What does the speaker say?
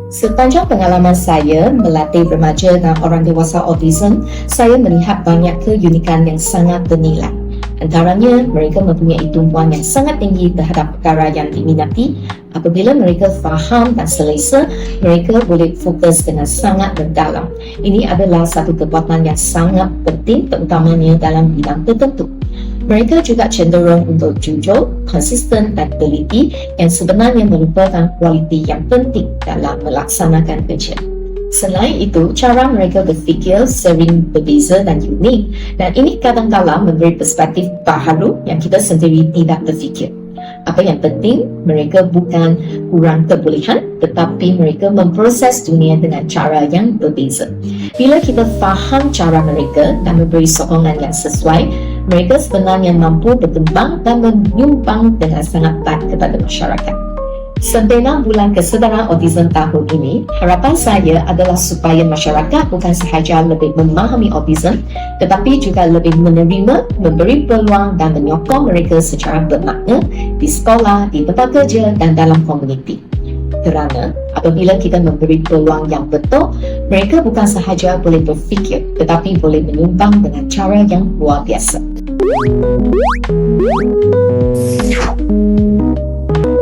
Sepanjang pengalaman saya melatih remaja dan orang dewasa autism, saya melihat banyak keunikan yang sangat bernilai. Antaranya, mereka mempunyai tumpuan yang sangat tinggi terhadap perkara yang diminati. Apabila mereka faham dan selesa, mereka boleh fokus dengan sangat mendalam. Ini adalah satu kekuatan yang sangat penting, terutamanya dalam bidang tertentu. Mereka juga cenderung untuk jujur, konsisten dan teliti yang sebenarnya merupakan kualiti yang penting dalam melaksanakan kerja. Selain itu, cara mereka berfikir sering berbeza dan unik, dan ini kadang-kadang memberi perspektif baharu yang kita sendiri tidak berfikir. Apa yang penting, mereka bukan kurang kebolehan, tetapi mereka memproses dunia dengan cara yang berbeza. Bila kita faham cara mereka dan memberi sokongan yang sesuai, mereka sebenarnya mampu berkembang dan menyumbang dengan sangat baik kepada masyarakat. Sempena Bulan Kesedaran Autism tahun ini, harapan saya adalah supaya masyarakat bukan sahaja lebih memahami autism, tetapi juga lebih menerima, memberi peluang dan menyokong mereka secara bermakna di sekolah, di tempat kerja dan dalam komuniti. Kerana apabila kita memberi peluang yang betul, mereka bukan sahaja boleh berfikir, tetapi boleh menyumbang dengan cara yang luar biasa.